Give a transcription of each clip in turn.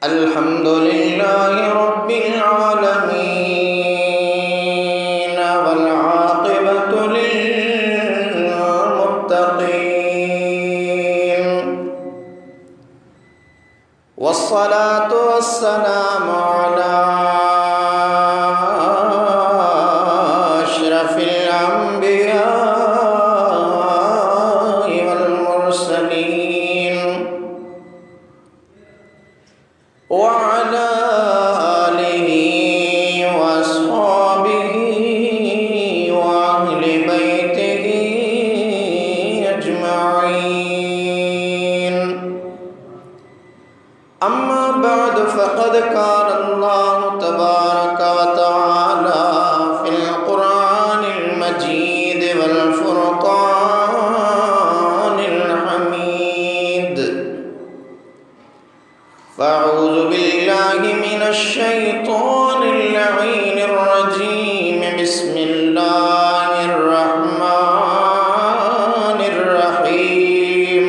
अल्हम्दुलिल्लाहि रब्बिल आलमीन वल आक़िबतु लिल मुत्तक़ीन वस्सलातु वस्सलामु अला अशरफिल अंबिया वल मुरसलीन वअला आलिहि वअस्हाबिहि व अहलि बैतिहि अजमईन। अम्मा बअद फ़क़द क़ाल अल्लाहु तबारक व तआला फ़िल क़ुरआनिल मजीद वल फ़ुरक़ानिल हमीद। फ़अऊज़ु बिल्लाहि मिनश शैतानिर लईनिर रजीम। बिस्मिल्लाहिर रहमानिर रहीम।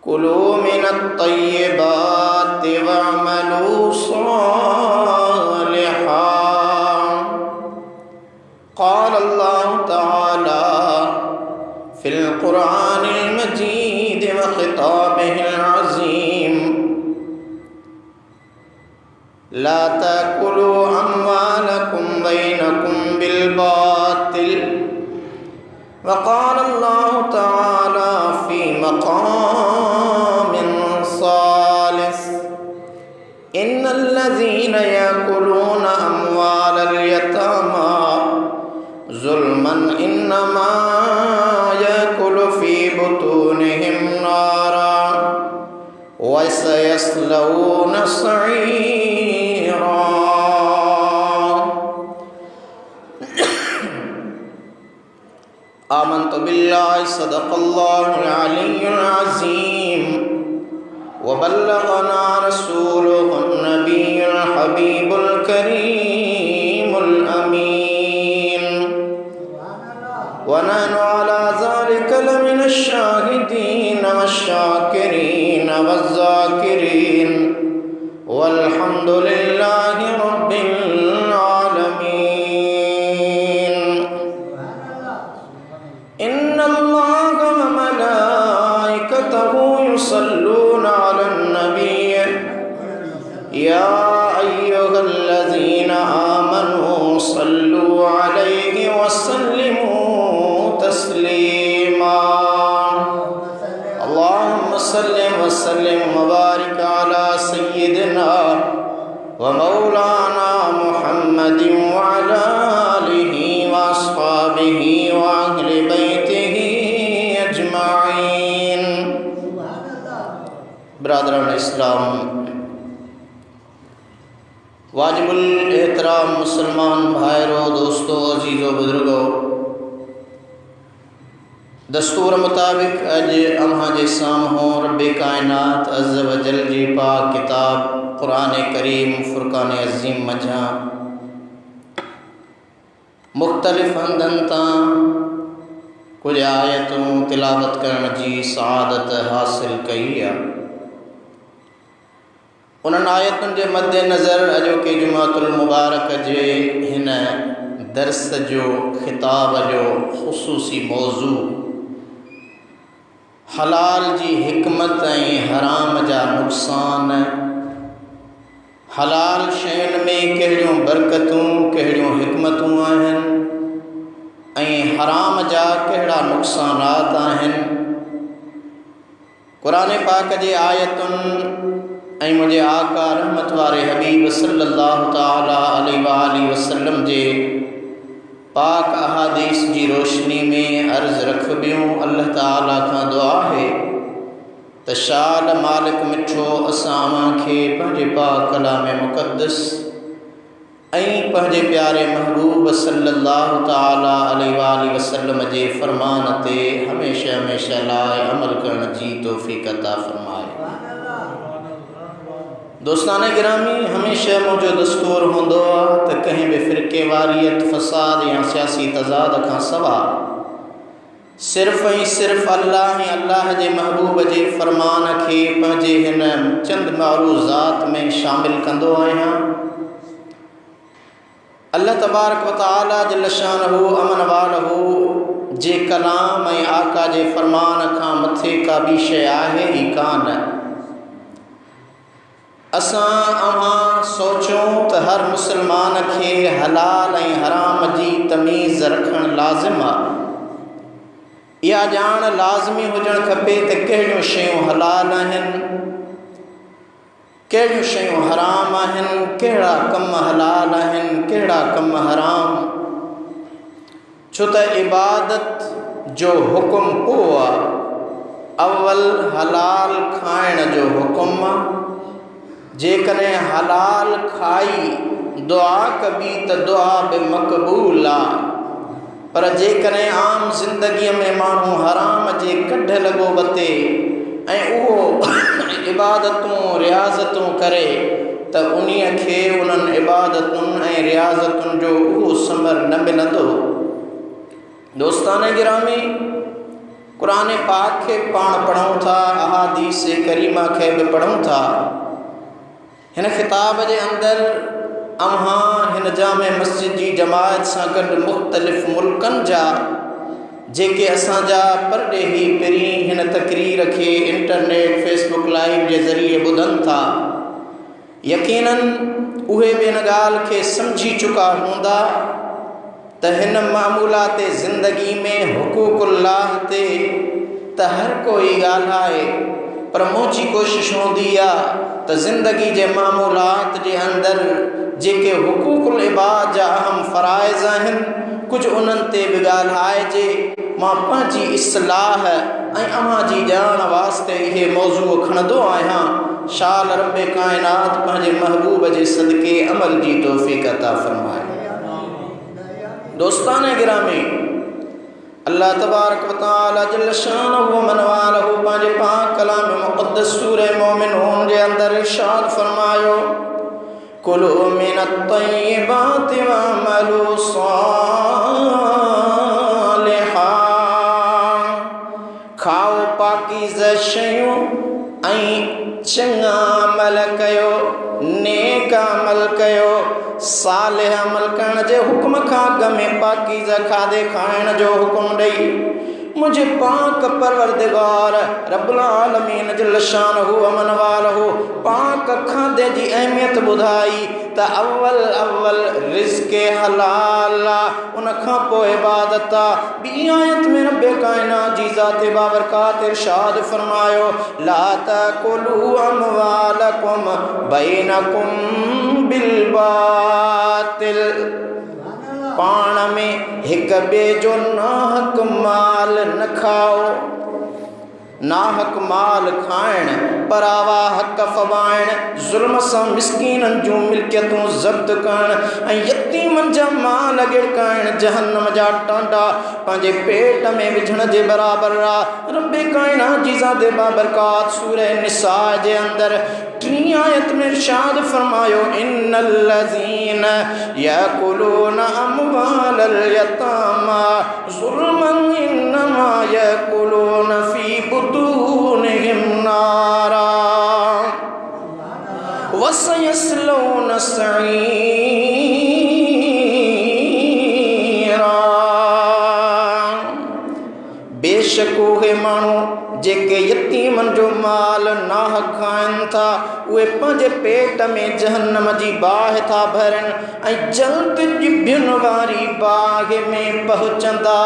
कुलू मिनत तय्यिबाति वअमलू सालिहान। क़ाल अल्लाहु तआला फ़िल क़ुरआनिल मजीद व ख़िताबिहिल अज़ीम। ला ताकुलू अम्वालकुम बैनकुम बिल बातिल। वक़ाल अल्लाहु तआला फ़ी मक़ामिन सालिस। इन्नल्लज़ीना याकुलूना अम्वालल यतामा ज़ुल्मन इन्नमा याकुलू फ़ी बुतूनिहिम नारा व सयस्लौना सईरा। आमन्तु बिल्लाहि सदक़ल्लाहुल अलिय्युल अज़ीम व बल्लगना रसूलुहुन नबियुल हबीबुल करीमुल अमीन। व नहनु अला ज़ालिका लमिनश शाहिदीन वश्शाकिरीन वज़्ज़ाकिरीन वल्हम्दुलिल्लाहि रब्बिल आलमीन। इन्नल्लाहा व मलाइकतहु युसल्लूना अलन नबिय्य या अय्युहल्लज़ीना आमनू सल्लू अलैहि व सल्लिमू तस्लीमा। अल्लाहुम्मा सल्लि व सल्लिम व बारिक अला सय्यिदिना व मौलाना मुहम्मदिन व अला आलिहि व अस्हाबिहि व अहलि बैतिहि अजमईन। ब्रादरान इस्लाम, वाजिबुल एहतराम मुसलमान भाइयों, दोस्तों, अजीज़ों, बुजुर्गों, दस्तूर मुताबिक अज अम्हा जे साम्हूं रब्बे कायनात अज़्ज़ व जल जी पाक किताब क़ुरान करीम फ़ुरक़ान अज़ीम मझां मुख़्तलिफ़ हंधनि तां कुछ आयतूं तिलावत करण जी सआदत हासिल कई आहे। उन्हनि आयतुनि जे मद्देनज़र अॼोके जुमातुल मुबारक जे हिन दर्स जो ख़िताब जो ख़ुसूसी मौज़ू हलाल जी हिकमत ऐं हराम जा नुक़सान। हलाल शयुनि में कहिड़ियूं बरकतूं, कहिड़ियूं हिकमतूं आहिनि ऐं हराम जा कहिड़ा नुक़सानात आहिनि। क़ुरान पाक जे आयतुनि ऐं मुंहिंजे आका रहमत वारे हबीब सल्लल्लाहु ताला अलैहि वालैहि वसल्लम जे पाक अहादीस जी रोशनी में अर्ज़ रखबियूं। अल्लाह ताला खां दुआ है त शाल मालिक मिठो असां खे पंहिंजे पाक कलाम मुक़द्दस ऐं पंहिंजे प्यारे महबूब सल्लल्लाहु ताला अलैहि वालैहि वसल्लम जे फ़रमान ते हमेशा हमेशा लाइ अमल करण जी तौफ़ीक़ अता फ़रमाए। दोस्तान गिरामी, हमेशा मुझो दस्तूर होंदो आहे त कंहिं बि फ़िरके वारियत, फ़साद या सियासी तज़ाद खां सवाइ सिर्फ़ ही सिर्फ़ अल्लाह ही अल्लाह जे महबूब जे फ़रमान खे पंहिंजे हिन चंद मारूज़ात में शामिल कंदो आहियां। अल्लाह तबारक व तआला जल्ल शानहू अमन वालहू जे कलाम ऐं आका जे फ़रमान खां मथे का ॿी शइ आहे ई कान। असां अवां सोचूं त हर मुसलमान खे हलाल ऐं हराम जी तमीज़ रखणु लाज़िम आहे। इहा ॼाण लाज़मी हुजणु खपे त कहिड़ियूं शयूं हलाल आहिनि, कहिड़ियूं शयूं हराम आहिनि, कहिड़ा कम हलाल आहिनि, कहिड़ा कम हराम। छो त इबादत जो हुकुम को आहे, अव्वल हलाल खाइण जो हुकुम आहे। जेकॾहिं हलाल खाई दुआ कबी त दुआ बि मक़बूल आहे, पर जेकॾहिं आम ज़िंदगीअ में माण्हू हराम जे कढ लॻो वते ऐं उहो इबादतूं रियाज़तूं करे त उन्हीअ खे उन्हनि इबादतुनि ऐं रियाज़तुनि जो उहो समर न मिलंदो। दोस्तान गिरामी, क़ुरान पाक खे पाण पढ़ूं था, अहादीस करीमा खे बि पढ़ूं था। हिन ख़िताब जे अंदरि अव्हां हिन जामे मस्जिद जी जमायत सां गॾु मुख़्तलिफ़ मुल्कनि जा जेके असांजा परॾेही पहिरीं हिन तक़रीर खे इंटरनेट फेसबुक लाइव जे ज़रिए ॿुधनि था, यकीनन उहे बि हिन ॻाल्हि खे सम्झी चुका हूंदा त हिन मामूलात ज़िंदगी में हुकूकुल्लाह ते त हर कोई ॻाल्हाए, पर मुंहिंजी कोशिशि हूंदी आहे त ज़िंदगी जे मामूलात जे अंदरि जेके हुकूकुल इबाद जा अहम फ़राइज़ आहिनि, कुझु उन्हनि ते बि ॻाल्हाइजे। मां पंहिंजी इस्लाह ऐं अव्हां जी ॼाण वास्ते इहे मौज़ू खणंदो आहियां। शाल रब काइनात पंहिंजे महबूब जे सदके अमल जी तौफ़ीक़ अता फ़रमाए। दोस्तान गिरामी, अल्लाह तबारक व तआला जल्ल शानहू व मन वालहू पंहिंजे पाक कलाम मुक़द्दस सूरह मोमिनून जे अंदरि इरशाद फ़रमायो, कुलू मिनत तय्यिबाति वअमलू सालिहा। खाओ पाकीज़ा शयूं ऐं चङा अमल कयो, नेक अमल कयो। सालिह अमल करण जे हुक्म खां अॻ में पाकीज़ा खाधे खाइण जो हुक्म ॾेई मुझे पाक परवरदिगार रब्बुल आलमीन जल्ल शानहू अमन वालहू पाक खाधे जी अहमियत ॿुधाई त अव्वल रिज़्क़ हलाल आहे, उन खां पोइ इबादत आहे। ॿी आयत में रब काइनात जी ज़ात बाबरकात इरशाद फरमायो, ला तकुलू अमवालकुम बैनकुम बिल बातिल। पाण में हिक ॿिए जो नाहक माल न खाओ। नाहक माल खाइण, परावा हक़ फवाइण, ज़ुल्म सां मिस्कीननि जूं मिल्कियतूं ज़ब्त करण ऐं यतीमनि जा माल गिरकाइण जहन्नम जा टांडा पंहिंजे पेट में विझण जे बराबरि आहे। रब काइनात जी ज़ात बाबरकात सूरह निसा जे अंदरि 3 आयत में इरशाद फरमायो, इन्नल्लज़ीन यअकुलून अमवालल यतामा ज़ुल्मन इन्नमा यअकुलून फी बुतूनिहिम नारा वसयस्लौन सईरा। बेशक उहे माण्हू जेके यतीमनि जो माल नाहक खाइनि था, उहे पंहिंजे पेट में जहन्नम जी बाहि था भरनि ऐं जल्द ॼिभियुनि वारी बाहि में पहुचंदा।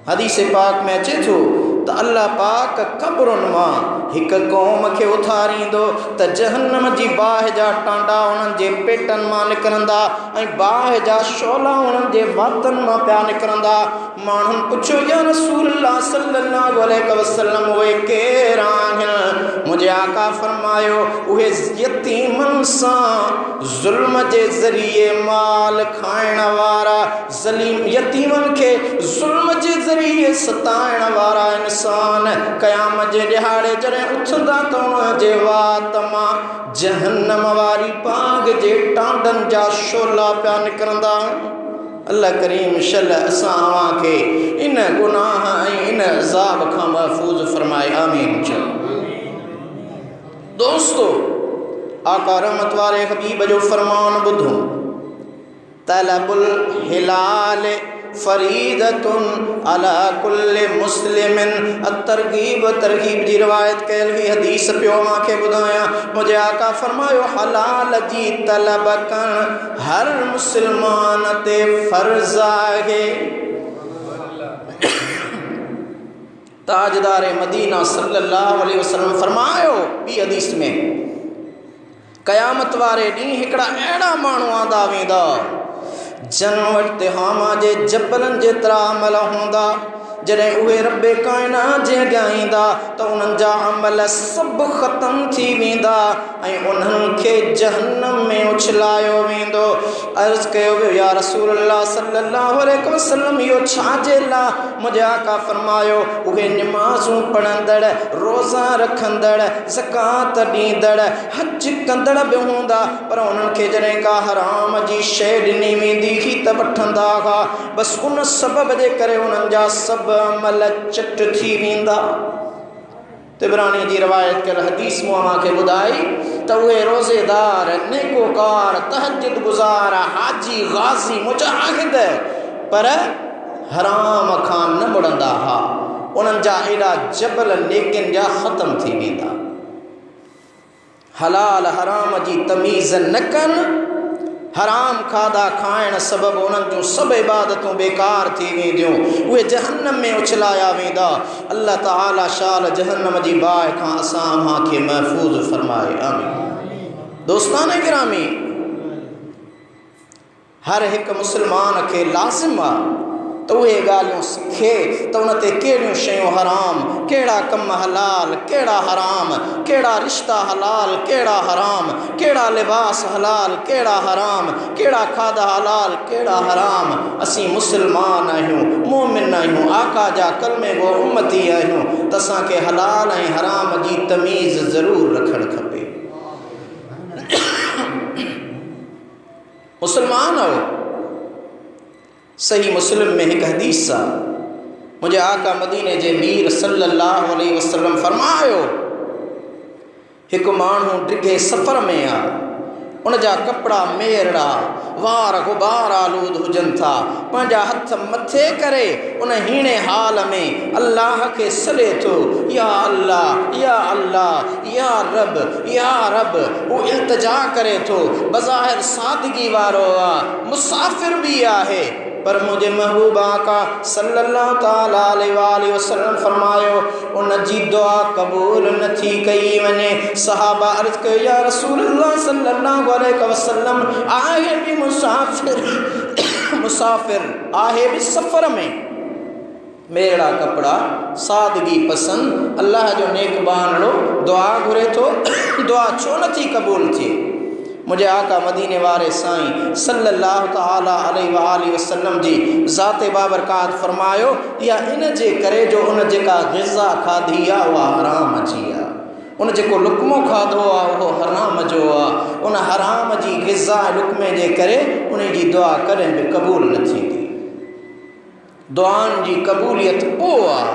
हदीस पाक में अचे थो त अल्लाह पाक क़ब्रुनि मां हिक क़ौम खे उथारींदो त जहन्नम जी बाहि जा टांडा उन्हनि जे पेटनि मां निकिरंदा ऐं बाहि जा शोला उन्हनि जे वातनि मां पिया निकिरंदा। माण्हुनि पुछियो, या रसूलल्लाह सल्लल्लाहु अलैहि वसल्लम उहे केर आहिनि? मुंहिंजे आका फरमायो, उहे यतीमनि सां ज़ुल्म जे ज़रिए माल खाइण वारा, यतीमनि खे ज़ुल्म जे ज़रिए सताइण वारा इंसान क़यामत जे ॾिहाड़े जॾहिं उथंदा त उन जे वात मां जहन्नम वारी बाग जे टांडनि जा शोला पिया निकिरंदा। अल्लाह करीम शल असां अवां खे इन गुनाह ऐं इन अज़ाब खां महफूज़ फरमाए। आमीन चओ। दोस्तो, आका रहमत वारे हबीब जो फरमान ॿुधो, तलबुल हिलाल फरीदतुन अला कुल्लि मुस्लिमिन। तरगीब तरगीब जी रिवायत कयल हुई हदीस पियो मूंखे ॿुधायां। मुंहिंजे आका फरमायो हलाल जी तलब करण हर मुस्लमान ते फ़र्ज़ आहे। ताजदार मदीना सल्लल्लाहु अलैहि वसल्लम फरमायो ॿी हदीस में, क़यामत वारे ॾींहुं हिकिड़ा अहिड़ा माण्हू आंदा वेंदा जन वटि तिहामा जे जबलनि जेतिरा अमल हूंदा। जॾहिं उहे रब्बे काइनात जे अॻियां ईंदा त उन्हनि जा अमल सभु ख़तमु थी वेंदा ऐं उन्हनि खे जहन्नम में उछलायो वेंदो। अर्ज़ु कयो वियो या रसूल अल्लाह सल्लल्लाहु अलैहि वसल्लम इहो छाजे लाइ? मुंहिंजे आका फरमायो उहे निमाज़ूं पढ़ंदड़, रोज़ा रखंदड़, ज़कात ॾींदड़, हज कंदड़ बि हूंदा, पर उन्हनि खे जॾहिं का हराम जी शइ ॾिनी वेंदी हुई त वठंदा हुआ। बसि उन सबब जे करे उन्हनि जा सभु अमल चट थी वेंदा। तिबरानी जी रिवायत कयल हदीस मूंखे ॿुधाई त उहे रोज़ेदार, नेकोकार, तहज्जुद गुज़ार, हाजी, गाज़ी, मुजाहिद, पर हराम खां न मुड़ंदा हुआ। उन्हनि जा एॾा जबल नेकिन जा ख़तम थी वेंदा। हलाल हराम जी तमीज़ न कनि, हराम खाधा खाइण सबबु उन्हनि जूं सभु इबादतूं बेकार थी वेंदियूं, उहे जहन्नम में उछलाया वेंदा। अल्लाह ताला शाल जहन्नम जी बाहि खां असां अव्हांखे महफ़ूज़ फरमाए। आमीन। दोस्तान गिरामी, हर हिकु मुस्लमान खे लाज़िम आहे त उहे ॻाल्हियूं सिखे त उन ते कहिड़ियूं शयूं हराम, कहिड़ा कम हलाल, कहिड़ा हराम, कहिड़ा रिश्ता हलाल, कहिड़ा हराम, कहिड़ा लिबास हलाल, कहिड़ा हराम, कहिड़ा खाधा हलाल, कहिड़ा हराम। असीं मुस्लमान आहियूं, मोमिन आहियूं, आका जा कलमे गो उम्मती आहियूं, त असांखे हलाल ऐं हराम जी तमीज़ ज़रूरु रखणु खपे। मुस्लमान आहियो। सही मुस्लिम में हिकु हदीस आहे, मुंहिंजे आका मदीने जे मीर सल्लल्लाहु अलैहि वसल्लम फरमायो, हिकु माण्हू डिघे सफ़र में आहे, उन जा कपिड़ा मेरड़ा, वार गुबार आलूद हुजनि था, पंहिंजा हथ मथे करे उन हीणे हाल में अल्लाह खे सॾे थो, या अल्लाह या अल्लाह, या रब या रब। उहो इल्तिजा करे थो, बज़ाहिर सादगी वारो आहे, मुसाफ़िर बि आहे, पर मुंहिंजे महबूब आका सल्लल्लाहु ताला अलैहि वसल्लम फरमायो उन जी दुआ क़बूल न थी कई वञे। सहाबा अर्ज़ कयो या रसूल अल्लाह सल्लल्लाहु अलैहि वसल्लम, आहे बि मुसाफ़िर आहे बि सफ़र में, मेड़ा कपिड़ा, सादगी पसंद, अल्लाह जो नेक बानड़ो, दुआ घुरे थो, दुआ छो नथी क़बूल थिए? मुंहिंजे आका मदीने वारे साईं सल्लल्लाहु ताला अलैहि वसल्लम जी ज़ाते बाबरकात फरमायो, या इन जे करे जो उन जेका ग़िज़ा खाधी आहे उहा हराम जी आहे, उन जेको लुक़्मो खाधो आहे उहो हराम जो आहे। उन हराम जी ग़िज़ा लुक़्मे जे करे उन जी दुआ कॾहिं बि क़बूल न थींदी। दुआनि जी क़बूलियत पोइ आहे,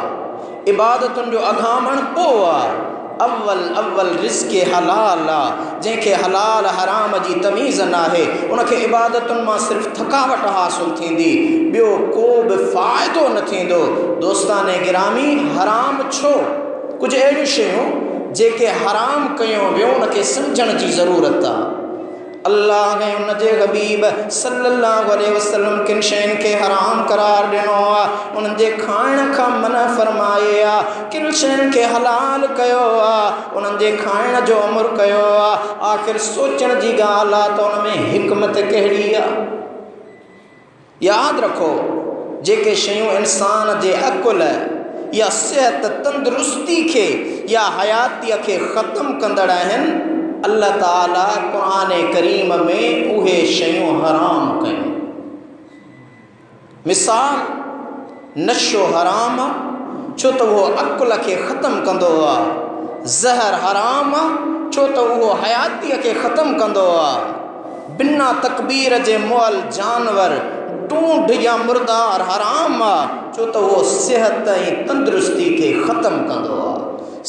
इबादतुनि जो अघामण पोइ आहे। अव्वल रिज़्क़ हलाल आहे, जंहिंखे हलाल हराम जी तमीज़ न आहे उनखे इबादतुनि मां सिर्फ़ु थकावट हासिलु थींदी, ॿियो को बि फ़ाइदो न थींदो। दोस्तान गिरामी, हराम छो? कुझु अहिड़ियूं शयूं जेके हराम कयूं वियो उनखे सम्झण जी ज़रूरत आहे। अल्लाह ऐं उन जे हबीब सल्लल्लाहु अलैहि वसल्लम किन शयुनि खे हराम करार ॾिनो आहे, उन्हनि जे खाइण खां मना फ़रमाए आहे, किन शयुनि खे हलाल कयो आहे, उन्हनि जे खाइण जो अमर कयो आहे। आख़िर सोचण जी ॻाल्हि आहे त उन में हिकमत कहिड़ी आहे? यादि रखो, जेके शयूं इंसान जे अकुल या सिहत तंदुरुस्ती खे या हयातीअ खे ख़तमु कंदड़ आहिनि, अल्लाह ताला क़ुरान करीम में उहे शयूं हराम कयूं। मिसाल, नशो हराम आहे छो त उहो अकुल खे ख़तमु कंदो आहे। ज़हर हराम आहे छो त उहो हयातीअ खे ख़तमु कंदो आहे। बिना तकबीर जे मुअल जानवर टूंड या मुर्दार हराम आ, छो तो वो सेहत ऐं तंदुरुस्ती खे ख़त्म कंदो आहे,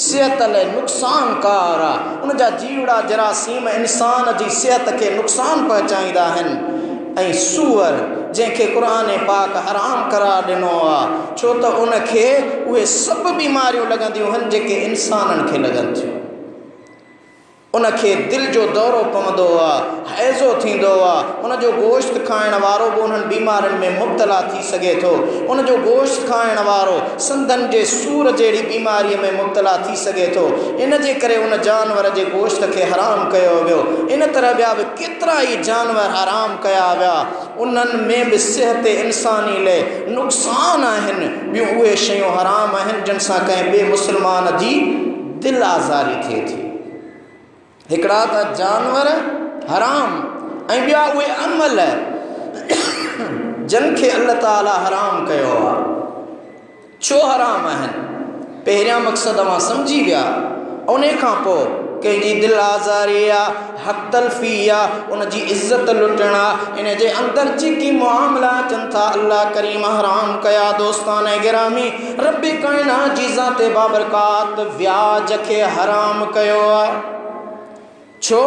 सेहत लाइ नुक़सानकार आहे। उन जा जीवड़ा जरासीम इंसान जी सेहत खे नुक़सान पहुचाईंदा आहिनि। ऐं सूअर जंहिंखे क़ुर पाक हराम करार ॾिनो आहे, छो त उनखे उहे सभु बीमारियूं लॻंदियूं आहिनि जेके इंसाननि खे लॻनि थियूं। उनखे दिलि जो दौरो पवंदो आहे, हैज़ो थींदो आहे, उनजो गोश्त खाइण वारो बि उन्हनि बीमारियुनि में मुब्तला थी सघे थो। उनजो गोश्त खाइण वारो संदनि जे सूर जहिड़ी बीमारीअ में मुब्तला थी सघे थो। इन जे करे उन जानवर जे गोश्त खे हराम कयो वियो। इन तरह ॿिया बि केतिरा ई जानवर हराम कया विया, उन्हनि में बि सिहत इंसानी लाइ नुक़सान आहिनि। ॿियूं उहे शयूं हराम आहिनि जिन सां कंहिं ॿिए मुस्लमान जी दिलि आज़ारी थिए थी। हिकिड़ा त जानवर हराम ऐं ॿिया उहे अमल जिन खे अल्लाह ताला हराम कयो आहे। छो हराम आहिनि? पहिरियां मक़सदु मां सम्झी विया, उन खां पोइ कंहिंजी दिलि आज़ारी आहे, हक़ तलफ़ी आहे, उनजी इज़त लुटण आहे। इन जे अंदरि जेकी मुआमला अचनि था अल्लाह करीम हराम कया। दोस्तान गिरामी, रब काइनात जी ज़ात बाबरकात व्याज खे हराम कयो आहे। छो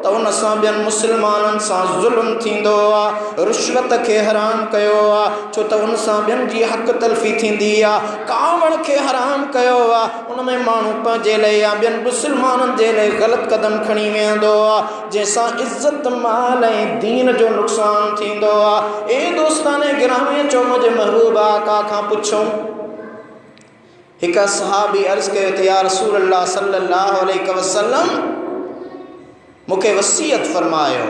त उन सां ॿियनि मुस्लमाननि सां ज़ुल्म थींदो आहे। रिश्वत खे हराम कयो आहे, छो त उन सां ॿियनि जी हक़ तलफ़ी थींदी आहे। कावड़ खे हराम कयो आहे, उन में माण्हू पंहिंजे लाइ या ॿियनि मुस्लमाननि जे लाइ ग़लति क़दम खणी वेंदो आहे, जंहिंसां इज़त माल ऐं दीन जो नुक़सानु थींदो आहे। ए दोस्तान गिरामी, चो मुंहिंजे महबूब आका खां पुछो। हिकु सहाबी अर्ज़ कयो त या रसूल अल्लाह सल्लल्लाहु अलैहि वसल्लम, मूंखे वसीयत फरमायो।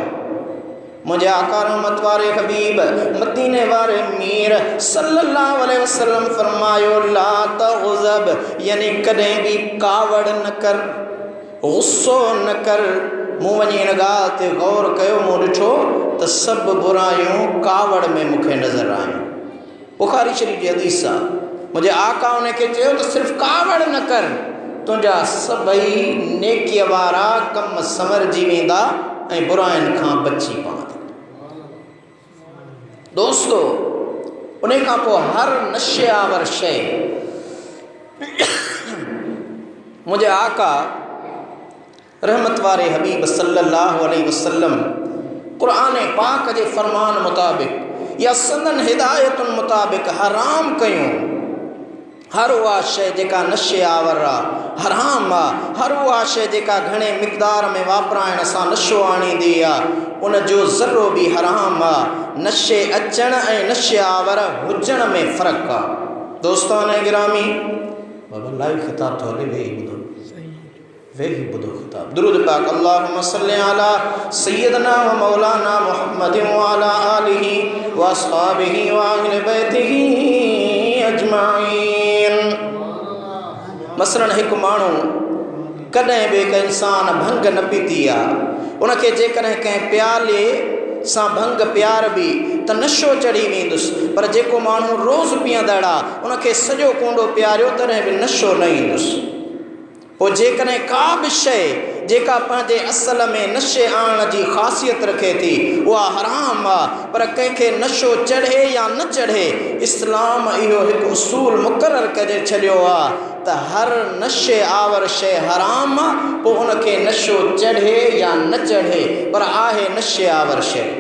मुंहिंजे आका रहमत वारे हबीब मदीने वारे मीर सल्लल्लाहु अलैहि वसल्लम फरमायो, ला तग़ज़ब, यानी कॾहिं बि कावड़ न कर, गुस्सो न कर। मूं वञी इन ॻाल्हि ते गौर कयो, मूं ॾिठो त सभु बुरायूं कावड़ में मूंखे नज़र आयूं। बुखारी शरीफ़ जी हदीस आहे। मुंहिंजे आका उनखे चयो त सिर्फ़ु कावड़ न कर, तुंहिंजा सभई नेकीअ वारा कम संवरजी वेंदा ऐं बुराइनि खां बची पवंदा। दोस्तो, उन खां पोइ हर नशे आवर शइ मुंहिंजे आका रहमत वारे हबीब सल्लल्लाहु अलैहि वसल्लम क़ुरान पाक जे फरमान मुताबिक़ या संदन हिदायतुनि मुताबिक़ हराम कयूं। हर उहा शइ जेका नशे आवर आहे हराम आहे। हर उहा शइ जेका घणे मिक़दार में वापराइण सां नशो आणींदी आहे, उनजो ज़रो बि हराम आहे। नशे अचण ऐं नशे आवर हुजण में फ़र्क़ु आहे। दोस्तान गिरामी, बाबा लाइव ख़िताब थो हले, वेही ॿुधो ख़िताब। दुरूद पाक अल्लाहुम्मा सल्लि अला सय्यदना व मौलाना मुहम्मदिन व अला आलिहि व अस्हाबिहि व अहलि बैतिहि अजमाइन। मसलन हिकु माण्हू कॾहिं बि हिकु इंसान भंग न पीती आहे, उनखे जेकॾहिं कंहिं प्याले सां भंग प्यार बि त नशो चढ़ी वेंदुसि। पर जेको माण्हू रोज़ु पीअंदड़ आहे, उनखे सॼो कोंडो प्यारियो तॾहिं बि नशो न ईंदुसि। पोइ जेकॾहिं का बि शइ जेका पंहिंजे असल में नशे आणण जी ख़ासियत रखे थी उहा हराम आहे, पर कंहिंखे नशो चढ़े या न चढ़े, इस्लाम इहो हिकु उसूल मुक़ररु करे छॾियो आहे त हर नशे आवर शइ हराम आहे। पोइ उनखे नशो चढ़े या न चढ़े, पर आहे नशे आवर शइ।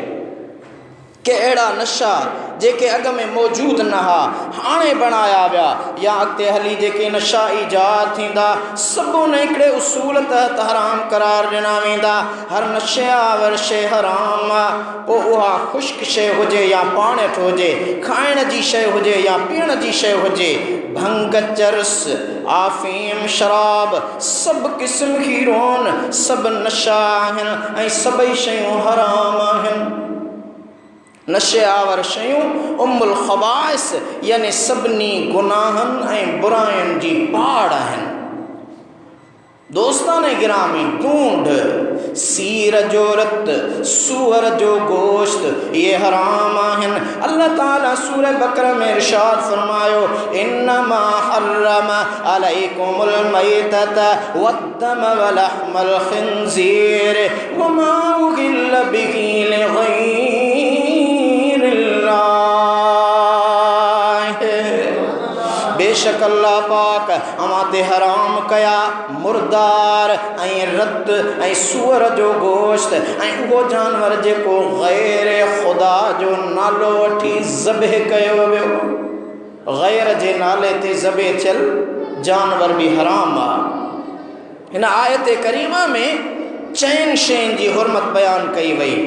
के अहिड़ा नशा जेके अॻ में मौजूदु न हुआ, हाणे बणाया विया, या अॻिते हली जेके नशा ईजाद थींदा, सभु उन हिकिड़े उसूल तहत हराम करार ॾिना वेंदा। हर नशे आवर शइ हराम आहे। पोइ उहा ख़ुश्क शइ हुजे या पाणठ हुजे, खाइण जी शइ हुजे या पीअण जी शइ हुजे, भंग, चरस, आफ़ीम, शराब, सभु क़िस्म खीरोन, सभु नशा आहिनि ऐं सभई शयूं हराम आहिनि। नशे आवर शयूं उम्मुल ख़बाइस, यानी सभिनी गुनाहनि ऐं बुराइयुनि जी पाड़ आहिनि। दोस्तान गिरामी, ढूंढ, सीर जो रत, सूअर जो गोश्त, ये हराम आहिनि। अल्लाह ताला सूरह बकरा में इरशाद फरमायो, इन्नमा हर्रम अलैकुमुल मैतत वद्दम वलहमल खिंज़ीर वमा उहिल्ल बिही लिग़ैरिल्लाह। बेशक अल्लाह पाक अमां ते हराम कया मुर्दार ऐं रत ऐं सूअर जो गोश्त ऐं उहो जानवर जेको गैर खुदा जो नालो वठी ज़बह कयो वियो। गैर जे नाले ते ज़बह थियल जानवर भी हराम आहे। हिन आयत करीमा में चैन शयुनि जी हुरमत बयान कई वई।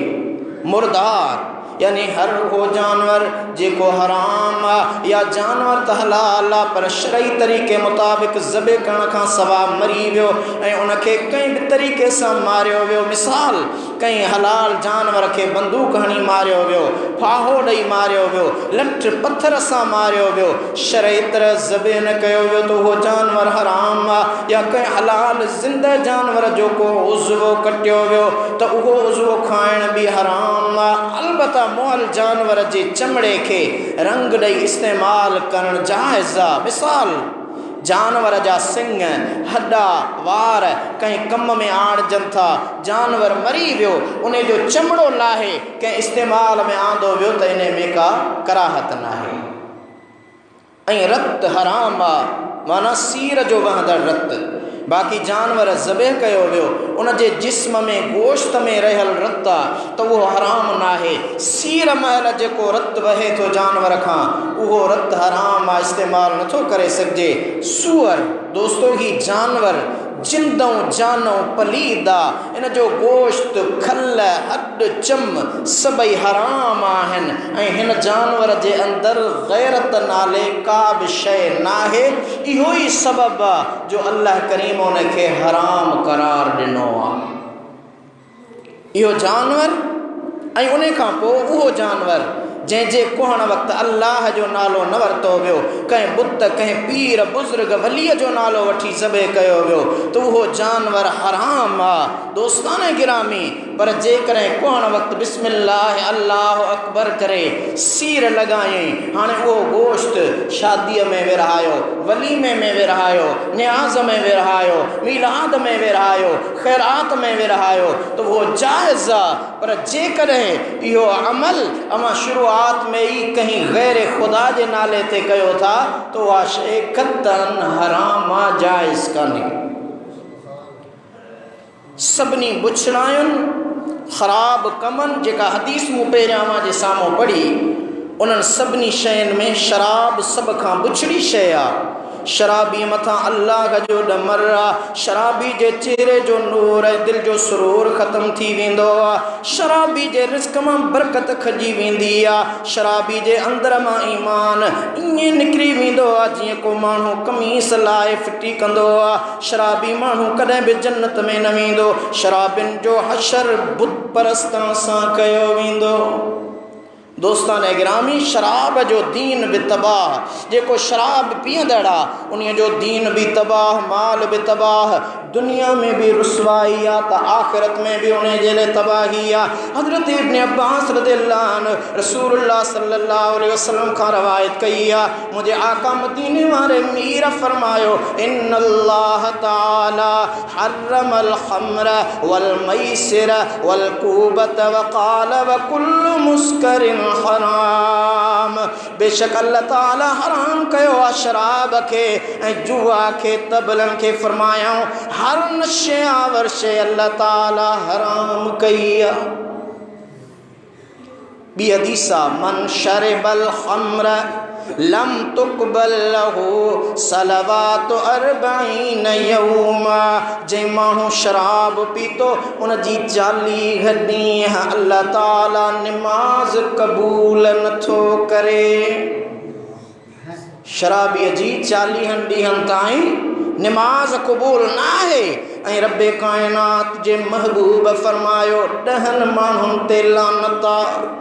मुर्दार यानी हर वो जानवर जेको हराम आहे या जानवर त हलाल आहे पर शरई तरीक़े मुताबिक़ ज़बह करण खां सवाइ मरी वियो ऐं उनखे कंहिं बि तरीक़े सां मारियो वियो। मिसाल कंहिं हलाल जानवर खे बंदूक हणी मारियो वियो, फाहो ॾेई मारियो वियो, लठ पत्थर सां मारियो वियो, शरई तरह ज़बह न कयो वियो त उहो जानवर हराम आहे। या कंहिं हलाल ज़िंदह जानवर जो को उज़वो कटियो वियो त उहो उज़वो खाइण बि हराम आहे। अलबत्ता मुअल जानवर जे चमड़े के रंग ॾेई इस्तेमाल करण जाइज़ आहे। मिसाल जानवर जा सिंग हड्डा वार कंहिं कम में आणजनि था, जानवर मरी वियो उन जो चमड़ो लाहे कंहिं इस्तेमाल में आंदो वियो त इन में का कराहत नाहे। ऐं रत हराम आहे माना सीर जो वहंदड़ रत। बाक़ी जानवर ज़बह कयो वियो उन जे जिस्म में गोश्त में रहियल रत आहे त उहो हराम नाहे। सीर महल जेको रत वहे थो जानवर खां उहो रत हराम आहे, इस्तेमाल नथो करे सघिजे। सूअर दोस्तो ही जानवर जिंदऊं जानऊं पलीद आहे, इन जो गोश्त खल हॾ चम सभई हराम आहिनि ऐं हिन जानवर जे अंदरि गैरत नाले का बि शइ नाहे। इहो ई सबबु आहे जो अल्लाह करीम उनखे हराम करार ॾिनो आहे। इहो जानवर ऐं उन खां पोइ उहो जानवर जंहिंजे कुहण वक़्तु अल्लाह जो नालो न वरितो वियो, कंहिं बुत कंहिं पीर बुज़ुर्ग वलीअ जो नालो वठी ज़बह कयो वियो त उहो जानवर हराम आहे। दोस्तान गिरामी पर जेकॾहिं कुहण वक़्तु बिस्मिल्लाह अल्लाह अकबर करे सीर लॻायईं, हाणे उहो गोश्त शादीअ में विरहायो, वलीमे में विरहायो, न्याज़ में विरहायो, मीलाद में विरहायो, ख़ैरात में विरहायो त उहो जाइज़ आहे। पर जेकॾहिं इहो अमल अमां शुरूआत में ई कहीं गैर खुदा जे नाले ते कयो था तो उहा शइ क़तन हराम आहे, जाइज़ कान्हे। सभिनी बुछड़ायुनि ख़राब कमनि जेका हदीस मूं पहिरियां मां जे साम्हूं पढ़ी उन्हनि सभिनी शयुनि में शराब सभ खां बुछड़ी शइ आहे। शराबी मथां अल्लाह जो ॾमर आहे। शराबी जे चेहरे जो नूर ऐं दिलि जो सुरूर ख़त्म थी वेंदो आहे। शराबी जे रिज़्क़ मां बरकत खजी वेंदी आहे। शराबी जे अंदर मां ईमान ईअं निकिरी वेंदो आहे जीअं को माण्हू कमीस लाहे फिटी कंदो आहे। शराबी माण्हू कॾहिं बि जन्नत में न वेंदो। शराबियुनि जो हशर बुत परस्तनि सां कयो वेंदो। दोस्तान गिरामी शराब जो दीन बि तबाह, जेको शराब पीअंदड़ आहे उन जो दीन भी तबाह, माल भी तबाह, दुनिया में भी रुसवाई आहे त आख़िरत में भी उन जे लाइ तबाही आहे। हज़रत इब्न अब्बास रज़ियल्लाहु अन्हु रसूलुल्लाह सल्लल्लाहु अलैहि वसल्लम खां रवायत कई आहे, मुंहिंजे आका मदीने वारे मीर फरमायो इन्नल्लाह ताला हर्रमल खम्र वल मैसिर वल कूबत वक़ाल व कुल्लु मुस्करिन हराम। बेशक अल्लाह ताला हराम कयो आहे शराब खे ऐं जुआ खे, तबलनि खे। फरमायाऊं हर नशे आवर शइ अल्लाह ताला हराम कई आहे। ॿी हदीस आहे मन शरबल खम्र लम तुक़बल लहू सलवातु अर्बईन यौमा। जंहिं माण्हू शराब पीतो उन जी 40 ॾींहं अल्लाह ताला निमाज़ क़बूल नथो करे। शराबीअ जी 40 ॾींहंनि ताईं निमाज़ क़बूल न आहे। ऐं रब्बे कायनात जे महबूब फरमायो 10 माण्हुनि ते लानत आहे।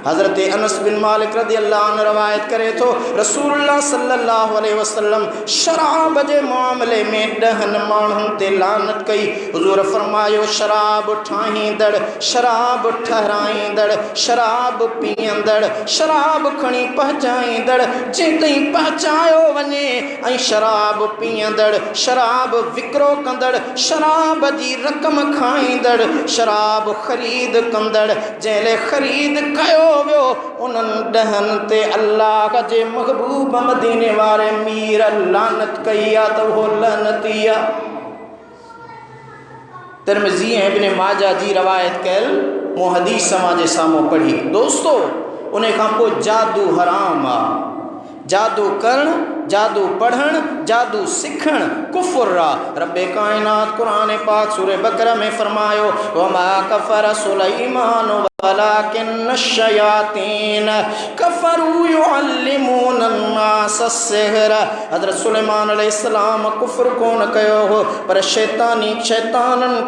हज़रत अनस बिन मालिक रज़ियल्लाहु अन्हु रवायत करे थो रसूलुल्लाह सल्लल्लाहु अलैहि वसल्लम शराब जे मामले में 10 माण्हुनि ते लानत कई। हुज़ूर फरमायो शराब ठाहींदड़, शराब ठहराईंदड़, शराब पीअंदड़, शराब खणी पहुचाईंदड़, जंहिं ताईं पहुचायो वञे, ऐं शराब पीअंदड़, शराब विकिरो कंदड़, शराब जी रक़म खाईंदड़, शराब ख़रीद कंदड़, जंहिं लाइ ख़रीद कयो वियो उन्हनि ॾहनि ते अल्लाह जे महबूब मदीने वारे मीर लानत कई आहे त उहो लानती आहे। तिरमिज़ी ऐं इब्न माजा जी रवायत कयल मूं हदीस समाजे साम्हूं पढ़ी। दोस्तो उन खां पोइ जादू हराम आहे। जादू करण, जादू पढ़ण, जादू सिखण कुफुर आहे। रब्बे कायनात कुरान पाक सूरे बकरा में फरमायो वमा कफर सुलैमान वलाकिन शयातीन कफरू युअल्लिमून अन्नास सिहर। हज़रत सुलेमान अलैहिस्सलाम कुफर कोन कयो हो पर शैताननि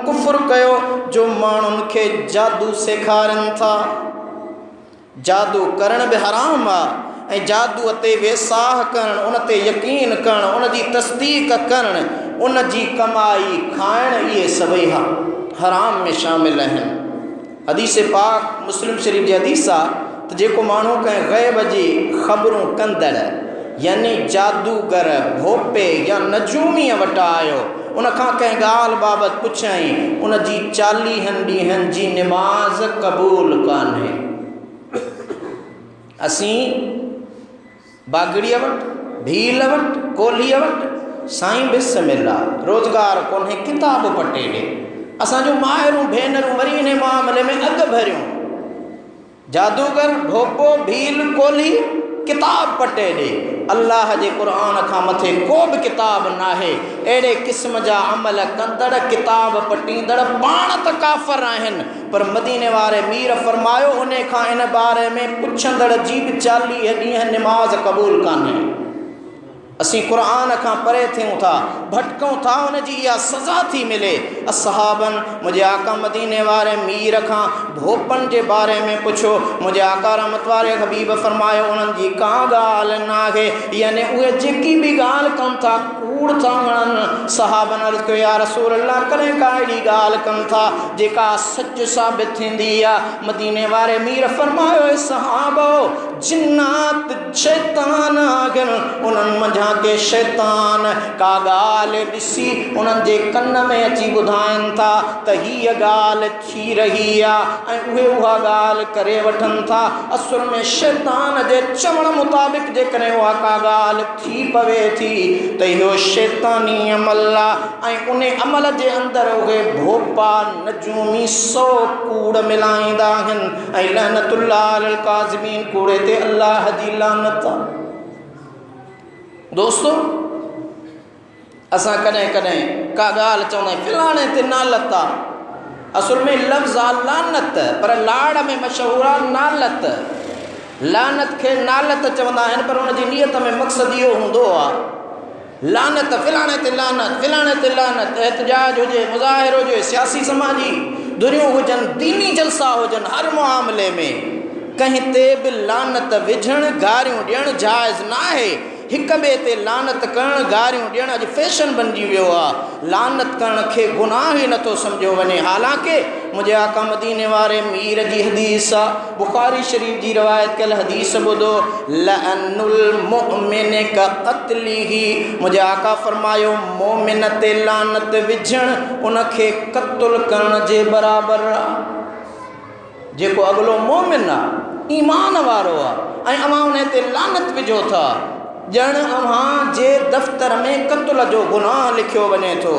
कुफर कयो जो माण्हुनि खे जादू सेखारनि था। जादू करण बि हराम आहे ऐं जादू ते वेसाह करण, उन ते यकीन करण, उन जी तस्दीक करण, उन जी कमाई खाइण, इहे सभई हराम में शामिल आहिनि। हदीस पाक मुस्लिम शरीफ़ जी हदीस आहे त जेको माण्हू कंहिं ग़ैब जी ख़बरूं कंदड़ यानी जादूगर भोपे या नजूमीअ वटि आयो, उन खां कंहिं ॻाल्हि बाबति पुछाई, उन जी 40 ॾींहंनि जी निमाज़ क़बूल कान्हे। असीं बागड़ीअ वटि, भील वटि, कोलीअ वटि साईं बिस्मिल्लाह, रोज़गार कोन्हे किताब पटे ॾे। असांजो माहिरूं भेनरूं वरी इन मामले में अॻु भरियूं। जादूगर भोपो भील कोली किताब पटे ॾे। अल्लाह जे क़ुरान खां मथे को बि किताब नाहे। अहिड़े क़िस्म जा अमल कंदड़, किताब पटींदड़ पाण त काफ़र आहिनि पर मदीने वारे मीर फरमायो उन खां इन बारे में पुछंदड़ जी बि 40 ॾींहं निमाज़ क़बूल कान्हे। असीं क़ुरान खां परे थियूं था, भटकूं था, उन जी इहा सज़ा थी मिले। असहाबनि मुंहिंजे आका मदीने वारे मीर खां भोपनि जे बारे में पुछो। मुंहिंजे आका रहमत वारे हबीब फरमायो उन्हनि जी का ॻाल्हि न आहे, यानी उहे जेकी बि ॻाल्हि कनि था कूड़ था हणनि। सहाबनि अर्ज़ु कयो या रसूल अल्लाह, कॾहिं का अहिड़ी ॻाल्हि कनि था जेका सच साबित थींदी आहे? मदीने वारे मीर फरमायो सहाबो जिन्नात शैतान आहिनि, उन्हनि मंझां के शैतान का ॻाल्हि ॾिसी उन्हनि जे कन में अची ॿुधाइनि था त हीअ ॻाल्हि थी रही आहे ऐं उहे उहा ॻाल्हि करे वठनि था। असुल में शैतान जे चवण मुताबिक़ जेकॾहिं उहा का ॻाल्हि थी पवे थी त इहो शैतानी अमल आहे ऐं उन अमल जे अंदरि उहे भोपा नजूमी 100 कूड़ मिलाईंदा आहिनि ऐं लअनतुल्लाह अलल काज़िमीन, कूड़े ते अल्लाह जी लानत आहे। दोस्तो असां कॾहिं कॾहिं का ॻाल्हि चवंदा आहियूं फिलाणे ते नालत आहे। असुल में लफ़्ज़ आहे लानत पर लाड़ में मशहूरु आहे नालत। लानत खे नालत चवंदा आहिनि पर उन जी नियत में मक़सदु इहो हूंदो आहे लानत, फिलाणे ते लानत, फिलाणे ते लानत। एहतजाज हुजे, मुज़ाहिरो हुजे, सियासी समाजी दुनियूं हुजनि, दीनी जलसा हुजनि, हर मामले में कंहिं ते बि लानत विझणु, गारियूं ॾियणु जाइज़ न आहे। हिक ॿिए ते लानत करणु, गारियूं ॾियणु अॼु फैशन बणिजी वियो आहे। लानत करण खे गुनाह ई नथो सम्झो वञे। हालांकि मुंहिंजे आका मदीने वारे मीर जी हदीस आहे, बुखारी शरीफ़ जी रवायत कयल हदीस ॿुधो, लअनुल मुमिन का क़त्लिही। मुंहिंजे आका फरमायो मोमिन ते लानत विझणु उनखे क़त्ल करण जे बराबरि आहे। जेको अॻिलो मोमिन आहे, ईमान वारो आहे ऐं अवां उन ते लानत विझो था, ॼण अव्हां जे दफ़्तर में क़त्ल जो गुनाह लिखियो वञे थो।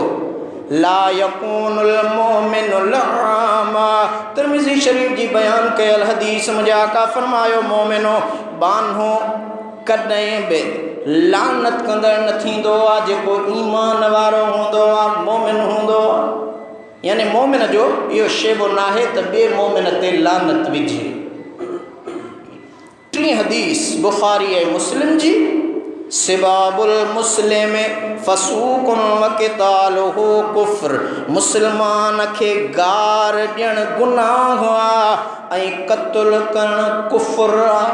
ला यकूनुल मोमिनु लआमा, तिरमिज़ी शरीफ़ जी बयान कयल हदीस। मुंहिंजे आका फरमायो मोमिनो बानो कॾहिं बि लानत कंदड़ न थींदो आहे जेको ईमान वारो हूंदो आहे, मोमिन हूंदो आहे। यानी मोमिन जो इहो शेबो नाहे त ॿिए मोमिन ते लानत विझे। टी हदीस बुखारी ऐं मुस्लिम जी, सिबाबुल मुस्लिम फसूकुन व क़ितालुहु कुफ्र, मुस्लमान खे गार ॾियणु गुनाह आहे ऐं क़त्ल करणु कुफ्र आहे।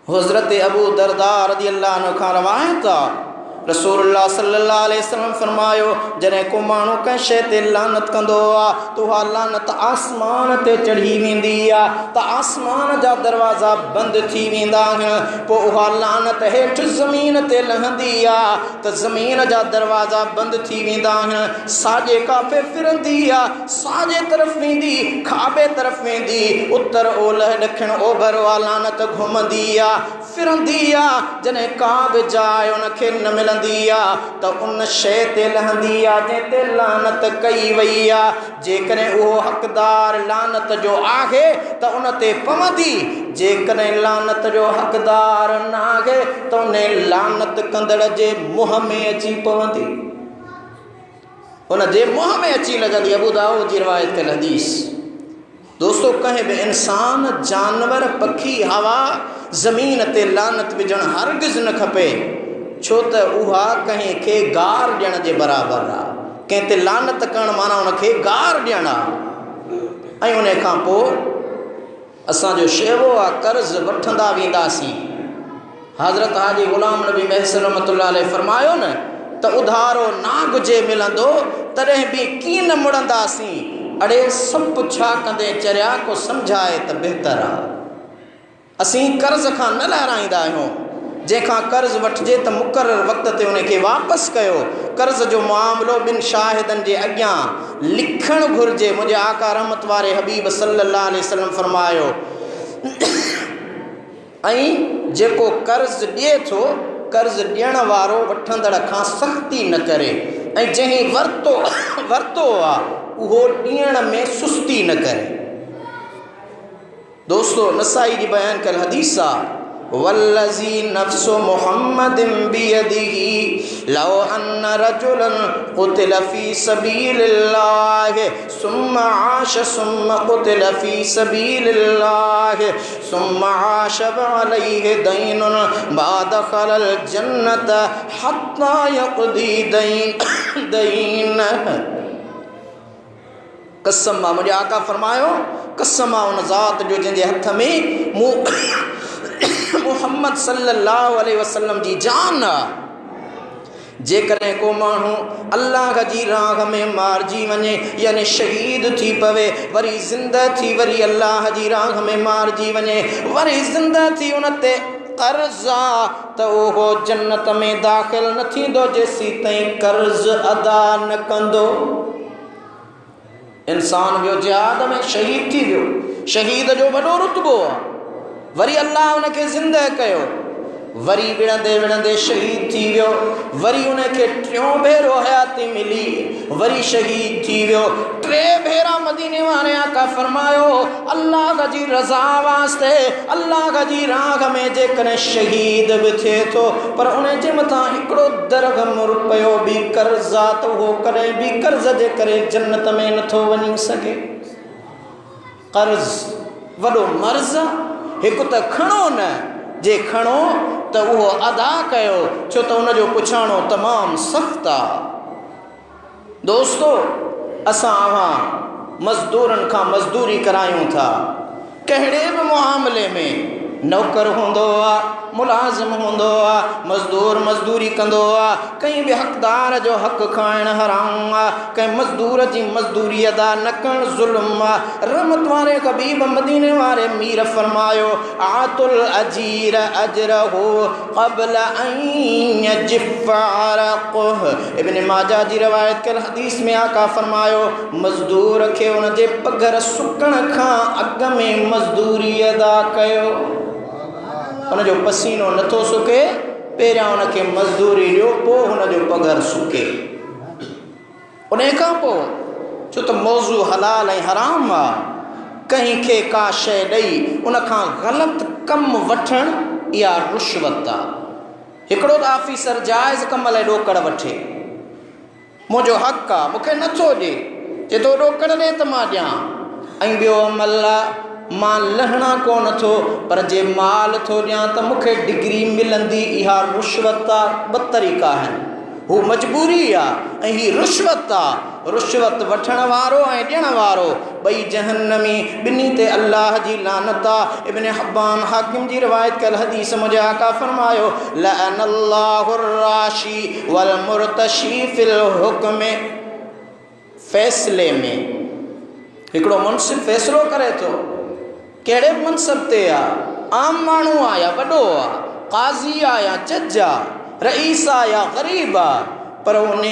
हज़रत अबू दरदा रज़ियल्लाहु अन्हु खां रवायत आहे रसूलुल्लाह सल्लल्लाहु अलैहि वसल्लम फरमायो जॾहिं को माण्हू कंहिं शइ ते लानत कंदो आहे त उहा लानत आसमान ते चढ़ी वेंदी आहे त आसमान जा दरवाज़ा बंदि थी वेंदा आहिनि। पोइ उहा लानत हेठि ज़मीन ते लहंदी आहे त ज़मीन जा दरवाज़ा बंदि थी वेंदा आहिनि। साॼे काफ़े फिरंदी आहे, साॼे तरफ़ वेंदी, खाॿे तरफ़ वेंदी, उत्तर ओलह ॾखिण ओभर उहा लानत घुमंदी आहे, फिरंदी आहे। जॾहिं का बि जाइ उनखे न मिलंदी त उन शइ ते लहंदी आहे जंहिं ते लानत कई वई आहे। जेकॾहिं उहो हक़दार लानत जो आहे त उन ते पवंदी, जेकॾहिं लानत जो हक़दार न आहे त उन लानत कंदड़ जे मुंहं में अची पवंदी, उन जे मुंहं में अची लॻंदी। अबू दाऊद जी रिवायत कयल हदीस। दोस्तों, कंहिं बि इंसान, जानवर, पखी, हवा, ज़मीन ते लानत विझणु हरगिज़ न खपे, छो त उहा कंहिंखे गार ॾियण जे बराबरि आहे। कंहिं ते लानत करणु माना उनखे गार ॾियणु आहे। ऐं उन खां पोइ असांजो शेवो आहे, कर्ज़ वठंदा वेंदासीं। हज़रत हाजी ग़ुलाम नबी महसिन रहमतुल्लाह अलैह फरमायो न त उधारो नागुजे मिलंदो तॾहिं बि कीअं न मुड़ंदासीं। अड़े सभु छा कंदे चरिया को सम्झाए त बहितर आहे। असीं कर्ज़ खां न लहराईंदा आहियूं। जंहिंखां कर्ज़ वठिजे त मुक़ररु वक़्त ते उनखे वापसि कयो। कर्ज़ जो मामिलो ॿिनि शाहिदनि जे अॻियां लिखणु घुरिजे। मुंहिंजे आका रहमत वारे हबीब सल्लल्लाहु अलैहि वसल्लम फरमायो, ऐं जेको कर्ज़ ॾिए थो, कर्ज़ ॾियण वारो वठंदड़ खां सख़्ती न करे, ऐं जंहिं वरितो आहे उहो ॾियण में सुस्ती न करे। दोस्तो, नसाई जी बयान कयल हदीस आहे, वल्लज़ी नफ्सु मुहम्मदिन बियदिही लौ अन्न रजुलन क़ुतिल फी सबीलिल्लाह सुम्मा आश सुम्मा क़ुतिल फी सबीलिल्लाह सुम्मा आश अलैहि दैनुन मा दखलल जन्नत हत्ता यक़दी दैन। कसम आहे, मुंहिंजे आका फरमायो, कसम आहे उन ज़ात जो जंहिंजे हथ में मुहम्मद सल्लल्लाहु अलैहि वसल्लम जी जान आहे। जेकॾहिं को माण्हू अल्लाह जी राह में मारिजी वञे, यानी शहीद थी पवे, वरी ज़िंदा थी वरी अल्लाह जी राह में मारिजी वञे, वरी ज़िंदा थी उन ते कर्ज़ आहे त उहो जन्नत में दाख़िल न थींदो जेसीं ताईं कर्ज़ अदा न कंदो। इंसान वियो जिहाद में, शहीद थी वियो, शहीद जो वॾो रुतबो आहे। वरी अल्लाह उनखे ज़िंदा कयो, वरी विढ़ंदे विढ़ंदे शहीद थी वियो, वरी उनखे टियों भेरो हयाती मिली, वरी शहीद थी वियो। टे भेरा मदीने वारे आका फरमायो, अल्लाह जी रज़ा वास्ते, अल्लाह जी राह में जेकॾहिं शहीद बि थिए थो पर उन जे मथां हिकिड़ो दरगम रुपयो बि कर्ज़ आहे त उहो कॾहिं बि कर्ज़ जे करे जन्नत में नथो वञी सघे। कर्ज़ वॾो मर्ज़ आहे। हिकु त खणो न, जे खणो त उहो अदा कयो, छो त उनजो पुछाणो तमामु सख़्तु आहे। दोस्तो, असां मज़दूरनि खां मज़दूरी करायूं था, कहिड़े बि मुआमले में। नौकर हूंदो आहे, मुलाज़िम हूंदो आहे, मज़दूर मज़दूरी कंदो आहे, कंहिं बि हक़दार जो हक़ खाइणु हराम आहे, कंहिं मज़दूर जी मज़दूरी अदा न करणु ज़ुल्म आहे। रहमत वारे हबीब मदीने वारे मीर फरमायो, आतुल अजीर अजरहु क़ब्ल अन यजिफ़ अरक़ुह। इब्न माजा जी रिवायत कयल हदीस में आका फरमायो, मज़दूर खे उन जे पघर सुकण खां अॻ में मज़दूरी अदा कयो। उनजो पसीनो नथो सुके, पहिरियां उनखे मज़दूरी ॾियो, पोइ हुनजो पघर सुके। उन खां पोइ, छो त मौज़ू हलाल ऐं हराम आहे, कंहिंखे का शइ ॾेई उनखां ग़लति कमु वठणु इहा रुश्वत आहे। हिकिड़ो त ऑफिसर जाइज़ कम लाइ ॾोकड़ वठे, मुंहिंजो हक़ आहे, मूंखे नथो ॾिए, चए थो ॾोकड़ ॾे त मां ॾियां। ऐं ॿियो अमल आहे, मां लहणा कोन थो पर जे माल थो ॾियां त मूंखे डिग्री मिलंदी, इहा रुश्वत आहे। ॿ तरीक़ा आहिनि। हू मजबूरी आहे ऐं ही रुश्वत आहे। रुश्वत वठण वारो ऐं ॾियण वारो ॿई जहन्नमी, ॿिन्ही ते अल्लाह जी लानत आहे। इब्न हब्बान हाकिम जी रिवायत कल हदीस मुंहिंजे आका फरमायो लअनल्लाहु राशी वल मुर्तशी फिल हुक्म, फ़ैसिले में हिकिड़ो मुंसिफ़ फ़ैसिलो करे थो, कहिड़े मनसब ते आहे, आम माण्हू आहे या वॾो आहे, काज़ी आहे या जज आहे, रईस आहे या ग़रीब आहे, पर उन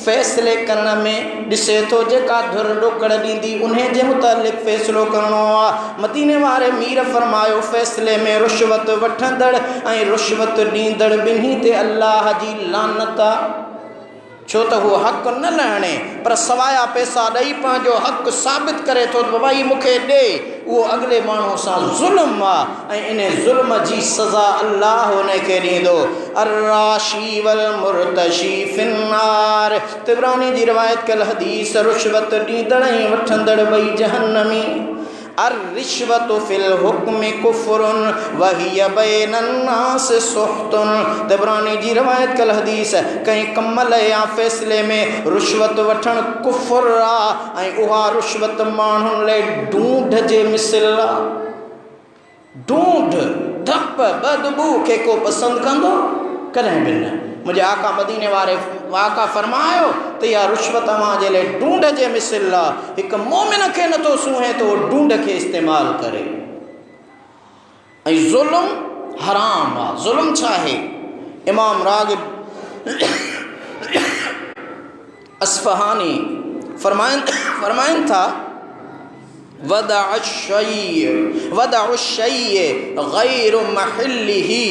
फ़ैसिले करण में ॾिसे थो जेका धुर ॾोकड़ ॾींदी उन जे मुतालिक़ फ़ैसिलो करिणो आहे। मदीने वारे मीर फरमायो फ़ैसिले में रुश्वत वठंदड़ ऐं रुश्वत ॾींदड़ ॿिन्ही ते अल्लाह जी लानत आहे। छो त हू हक़ न लहणे पर सवाया पैसा ॾेई पंहिंजो हक़ साबित करे थो त भई मूंखे ॾे, उहो अॻिले माण्हू सां ज़ुल्म आहे ऐं इन ज़ुल्म जी सज़ा अल्लाह हुनखे ॾींदो। अर्राशी वल मुर्तशी फिन्नार, तिबरानी जी रिवायत कल हदीस, रुश्वत ॾींदड़ ऐं वठंदड़ ॿई जहन्नमी। अर रिश्वत फिल हुक्म कुफ्रुन वहिय बैनन्नास सुख्तुन, तिबरानी जी रिवायत कल हदीस, कंहिं कमल या फ़ैसिले में रुश्वत वठण कुफ्र आहे ऐं उहा रुश्वत माण्हुनि लाइ ढूंढ जे मिसल आहे। ढूंढ धप बदबू खे को पसंदि कंदो? कॾहिं बि न। मुंहिंजे आका मदीने वारे आका फरमायो त इहा रुश्वत मां जे लाइ ढूंढ जे मिसल आहे। हिकु मोमिन खे नथो सूहे त उहो ढूंढ खे इस्तेमालु करे। ऐं ज़ुल्म हराम आहे। ज़ुल्म छा आहे? इमाम रागिब अस्फ़हानी फरमाइनि था वदअ शय्य गैर महल्लिही,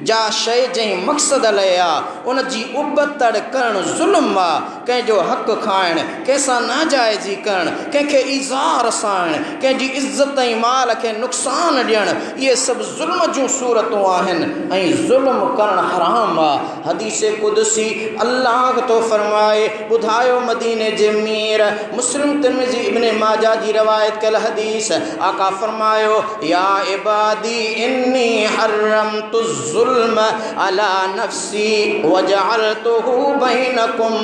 जा शइ जंहिं मक़सद लाइ आहे उन जी उबतड़ करणु ज़ुल्म आहे। कंहिंजो हक़ खाइणु, कंहिंसां नाजाइज़ी करणु, कंहिंखे इज़ार साइणु, कंहिंजी इज़त ऐं माल खे नुक़सानु ॾियणु, इहे सभु ज़ुल्म जूं सूरतूं आहिनि ऐं ज़ुल्म करणु हराम आहे। हदीस कुदसी अल्लाह तो फरमाए, ॿुधायो मदीने जे मीर, मुस्लिम तिर्मिज़ी इब्न माजा जी रिवायत कल हदीस, आका फरमायो या इबादी इन्नी हर्रमतु ज़ुल्म अला नफ्सी वजअलतुहु बैनकुम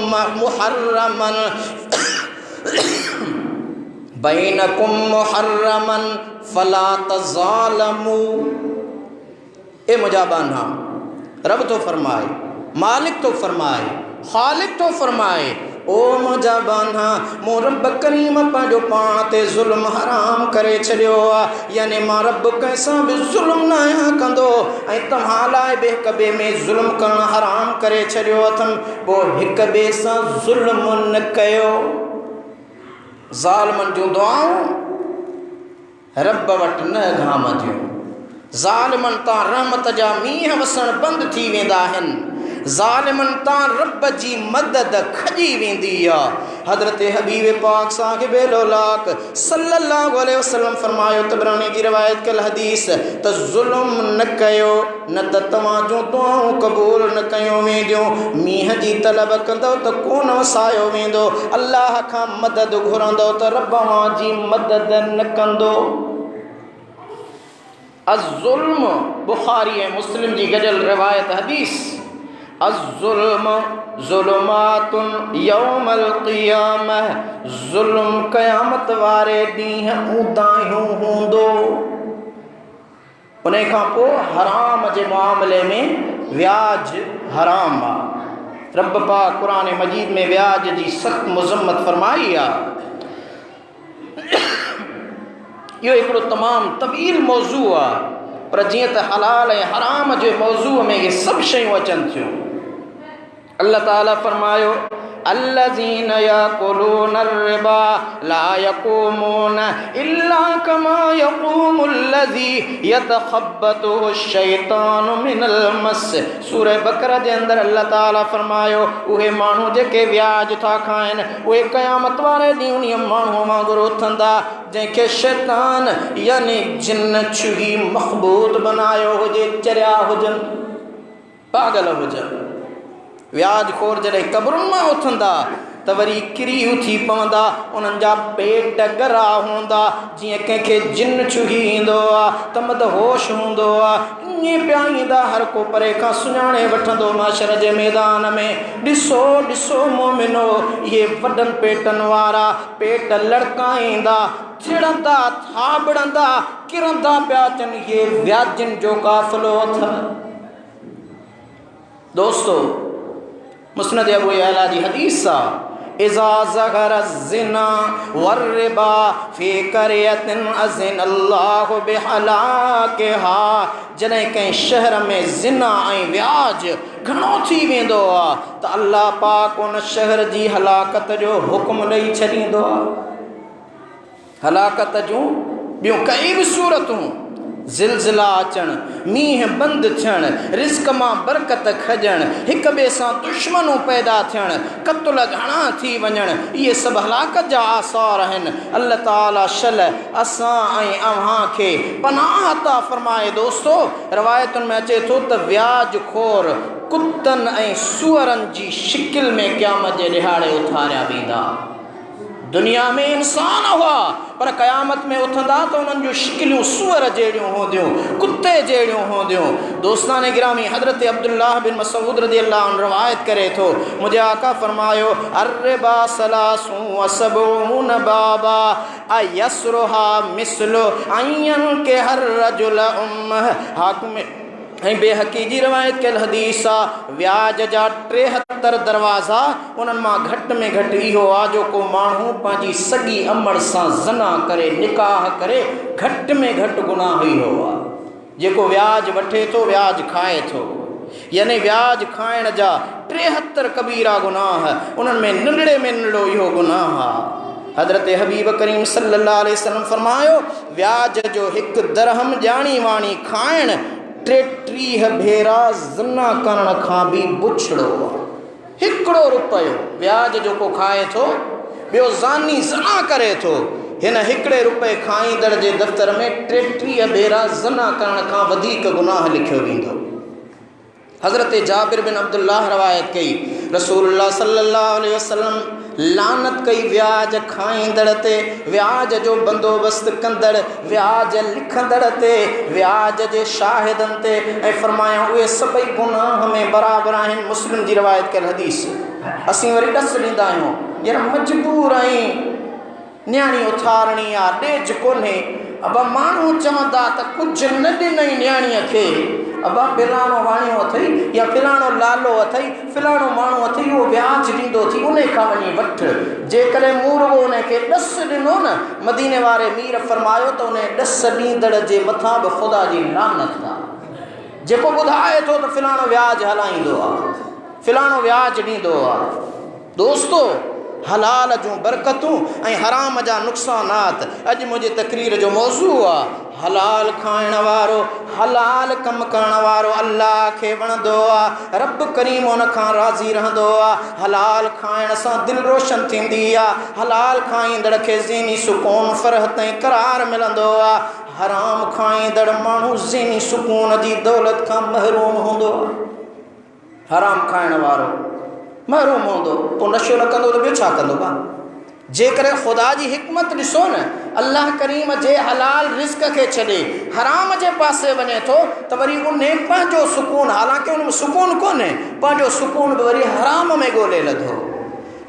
मुहर्रमन फला तज़ालमू। ए मुंहिंजा बाना, रब तो फरमाए, मालिक तो फरमाए, ख़ालिक तो फरमाए, ओ मुंहिंजा बाना, मूं रब करीम पंहिंजो पाण ते ज़ुल्म हराम करे छॾियो आहे। यानी मां रब कंहिंसां बि ज़ुल्म न आहियां कंदो ऐं तव्हां लाइ बि हिक ॿिए में ज़ुल्म करणु हराम करे छॾियो अथमि। पोइ हिक ॿिए सां ज़ुल्म न कयो। ज़ालिमनि जूं दुआऊं रब वटि न घामदियूं। ज़ालिमनि तां रहमत जा मींहं वसणु बंदि थी वेंदा आहिनि। ज़ालिमनि तां रब जी मदद खॼी वेंदी आहे। हज़रत हबीब पाक साहिब लौलाक सल्लल्लाहु अलैहि वसल्लम फरमायो, तबरानी जी रिवायत कल हदीस, त ज़ुल्म न कयो न त तव्हां जूं दुआऊं क़बूल न कयूं वेंदियूं। मींहं जी तलब कंदो त कोन वसायो वेंदो। अल्लाह खां मदद घुरंदो त रब जी मदद न कंदो। अज़-ज़ुल्म, बुखारी ऐं मुस्लिम जी गॾियल रिवायत हदीस, अज़-ज़ुल्म ज़ुल्मातुन यौमल क़ियामह, ज़ुल्म क़यामत वारे ॾींहुं ऊंदाहियूं हूंदो। उन खां पोइ हराम जे मामले में व्याज हराम आहे। रब पाक क़ुरान मजीद में व्याज जी सख़्त मुज़म्मत फरमाई आहे। इहो हिकिड़ो तमामु तवील मौज़ू आहे, पर जीअं त हलाल ऐं हराम जे मौज़ूअ में इहे सभु शयूं अचनि थियूं। अल्लाह ताला फरमायो, अल्लज़ीन याकुलून रिबा ला यक़ूमून इल्ला कमा यक़ूमुल्लज़ी यतख़ब्बतुहु शैतानु मिनल मस। सूरह बकरा जे अंदरि अल्लाह ताला फरमायो, उहे माण्हू जेके व्याज था खाइनि उहे क़यामत वारे ॾींहुं उन माण्हूअ वांगुरु उथंदा जंहिंखे शैतान यानी जिन छुही मख़बूत बनायो हुजे, चरिया हुजनि, पागल हुजनि। व्याज खोर जॾहिं क़बरुनि मां उथंदा त त वरी किरी उथी पवंदा, उन्हनि जा पेट गरा हूंदा जीअं कंहिंखे जिन छुही ईंदो आहे त मदहोश हूंदो आहे। ईअं पिया ईंदा, हर को परे खां सुञाणे वठंदो माशर जे मैदान में। ॾिसो ॾिसो मोमिनो, इहे वॾनि पेटनि वारा पेट लड़काईंदा, चिड़ंदा, थाबड़ंदा, किरंदा पिया अचनि। इहे व्याजनि जो काफ़िलो अथव। दोस्तो, मुस्नद अबू यअला जी हदीस आहे, इज़ा ज़हर ज़िना वर्रिबा फ़ी क़रयतिन अज़िनल्लाहु बिहलाकिहा। जॾहिं कंहिं शहर में ज़िना ऐं व्याज घणो थी वेंदो आहे त अल्लाह पाक उन शहर जी हलाकत जो हुक्म ॾेई छॾींदो आहे। हलाकत जूं ॿियूं कई बि सूरतूं, ज़िलज़िला अचणु, मींहुं बंदि थियणु, रिस्क मां बरकत खॼणु, हिक ॿिए सां दुश्मनूं पैदा थियणु, क़त्ल घणा थी वञणु, इहे सभु हलाकत जा आसार आहिनि। अल्लाह ताला शल असां ऐं अव्हां खे पनाह अता फ़रमाए। दोस्तो, रवायतुनि में अचे थो त व्याज खोर कुतनि ऐं सूअरनि जी शिकिल में क़यामत जे ॾिहाड़े उथारिया वेंदा। दुनिया में इंसान हुआ, पर क़यामत में उथंदा तो उन्हनि जूं शिकिलियूं सूअर जहिड़ियूं हूंदियूं, कुत्ते जहिड़ियूं हूंदियूं। दोस्तान गिरामी, हज़रत अब्दुल्लाह बिन मसूद रज़ियल्लाहु अन्हु रवायत करे थो, मुझे आका फरमायो, अर्रिबा सलासू व सबऊन बाबा अयसरुहा मिस्लु अयन के हर रजुल हाकिम। ऐं बेहक़ी जी रवायत कयल हदीस आहे, व्याज जा 73 दरवाज़ा, उन्हनि मां घटि में घटि इहो आहे जो को माण्हू पंहिंजी सॻी अमड़ सां ज़ना करे, निकाह करे, घटि में घटि गुनाह इहो आहे। जेको व्याज वठे थो, व्याज खाए थो, यानी व्याज खाइण जा 73 कबीरा गुनाह, उन्हनि में नंढड़े में नंढड़ो इहो गुनाह आहे। हज़रत हबीब करीम सल्लल्लाहु अलैहि वसल्लम फरमायो, व्याज जो हिकु दरहम ॼाणी वाणी खाइण 33 भेरा ज़ना करण खां बि बुछड़ो आहे। 1 रुपयो व्याज जो को खाए थो, ॿियो ज़ानी ज़ना करे थो, हिन 1 रुपए खाईंदड़ जे दफ़्तर में 33 भेरा ज़ना करण खां वधीक गुनाह लिखियो वेंदो। हज़रत जाबिर बिन अब्दुल्लाह रवायत कई, रसूलुल्लाह सल्लल्लाहु अलैहि वसल्लम लानत कई व्याज खाईंदड़ ते, व्याज जो बंदोबस्त कंदड़, व्याज लिखंदड़ ते, व्याज जे शाहिदनि ते, ऐं फरमाया उहे सभई गुनाह में बराबरि आहिनि। मुस्लिम जी रवायत कयल हदीस। असीं वरी ॾस ॾींदा आहियूं, यार मजबूर आहीं, न्याणी उथारणी आहे, ॾेज कोन्हे, अबा माण्हू चवंदा त कुझु न ॾिनई न्याणीअ खे, अबा फिलाणो वाणियो अथई या फिलाणो लालो अथई, फिलाणो माण्हू अथई, उहो व्याज ॾींदो थी, उन खां वञी वठि। जेकॾहिं मूं रुॻो उनखे ॾस ॾिनो न, मदीने वारे मीर फरमायो त उन ॾस ॾींदड़ जे मथां बि ख़ुदा जी लानत आहे। जेको ॿुधाए थो त फिलाणो व्याज हलाईंदो आहे, फिलाणो व्याज ॾींदो आहे। दोस्तो, हलाल जूं बरकतूं ऐं हराम जा नुक़सानात अॼु मुंहिंजे तकरीर जो मौज़ू आहे। हलाल खाइण वारो, हलाल कमु करण वारो अल्लाह खे वणंदो आहे, रब करीम उन खां राज़ी रहंदो आहे। हलाल खाइण सां दिलि रोशन थींदी आहे, हलाल खाईंदड़ खे ज़हनी सुकून, फ़रहत ऐं करार मिलंदो आहे। हराम खाईंदड़ माण्हू ज़हनी सुकून जी दौलत खां महरूम हूंदो आहे। हराम खाइण वारो महरूम हूंदो, पोइ नशो न कंदो त ॿियो छा कंदो भाउ? जेकॾहिं ख़ुदा जी हिकमत ॾिसो न, अल्लाह करीम जे हलाल रिज़्क़ खे छॾे हराम जे पासे वञे थो त वरी उन पंहिंजो सुकून, हालांकि उन में सुकून कोन्हे, पंहिंजो सुकून बि वरी हराम में ॻोल्हे लधो।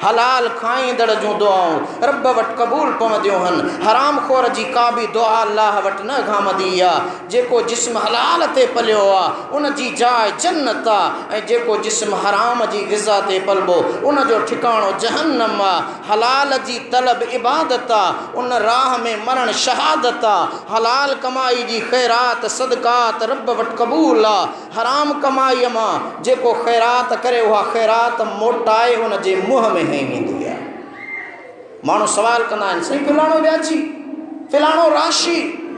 हलाल खाईंदड़ जूं दुआऊं रब वटि क़बूल पवंदियूं आहिनि, हराम खोर जी का बि दुआ अल्लाह वटि न घामंदी आहे। जेको जिस्म हलाल ते पलियो आहे उन जी जाइ जन्नत आहे, ऐं जेको जिस्म हराम जी ग़िज़ा ते पलबो उन जो ठिकाणो जहन्नम आहे। हलाल जी तलब इबादत आहे, उन राह में मरण शहादत आहे। हलाल कमाई जी ख़ैरात सदक़ात रब वटि क़बूल आहे। हराम कमाईअ मां जेको ख़ैरात करे उहा ख़ैरात मोटाए उन जे मुंहं में वेंदी आहे। माण्हू सवाल कंदा आहिनि, साईं फिलाणो व्याजी, फिलाणो राशि,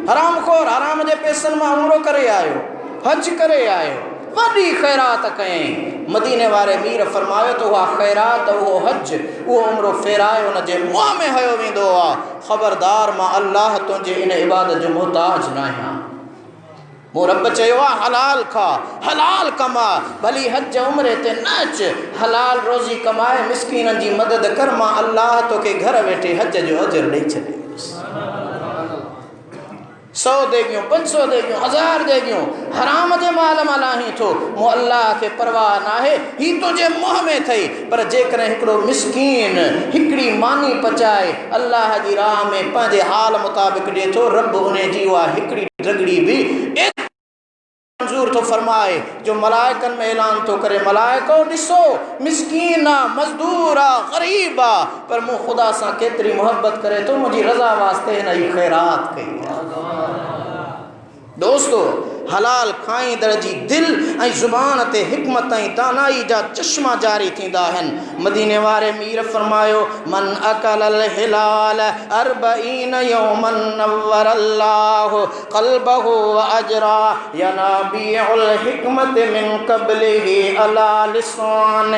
हराम खोर, हराम जे पैसनि मां उमरो करे आयो, हज करे आयो, वॾी ख़ैरात कयईं। मदीने वारे मीर फरमायो त उहा ख़ैरात, उहो हज, उहो उमरो फेराए उन जे मुंहं में हयो वेंदो आहे। ख़बरदार, मां अल्लाह तुंहिंजे इन इबादत जो मुहताज न आहियां। मूं रब चयो आहे हलाल खा, हलाल कमा, भली हज उम्रे ते न अच, हलाल रोज़ी कमाए मिसकीननि जी मदद कर, मां अल्लाह तोखे घर वेठे हज जो अजर ॾेई छॾींदुसि। 100 देगियूं, 500 देगियूं, 1000 देगियूं हराम जे माल मां लाहीं थो, मूं अल्लाह खे परवाह नाहे, ही तुंहिंजे मुंहं में थई। पर जेकॾहिं हिकिड़ो मिसकीन हिकिड़ी मानी पचाए अल्लाह जी राह में पंहिंजे हाल मुताबिक़ ॾिए थो, रब उन जी उहा हिकिड़ी रगड़ी बि मंजूर तो फरमाए जो मलाइकन में ऐलान तो करे, मलाइको ॾिसो मिसकीन आ, मजदूर आ, गरीब आ, पर मूं ख़ुदा सां केतिरी मोहब्बत करे तो मुंहिंजी रज़ा वास्ते हिन जी ख़ैरात कई आहे। दोस्तो, हलाल खाईंदड़ जी दिल ऐं ज़ुबान ते हिकमत ऐं दानाई जा चश्मा जारी थींदा आहिनि। मदीने वारे मीर फरमायो, मन अकलल हिलाल अर्बईन यौमन नव्वरल्लाहु क़ल्बहु व अजरा यनाबिउल हिकमत मिन क़ब्लिही अला लिसान।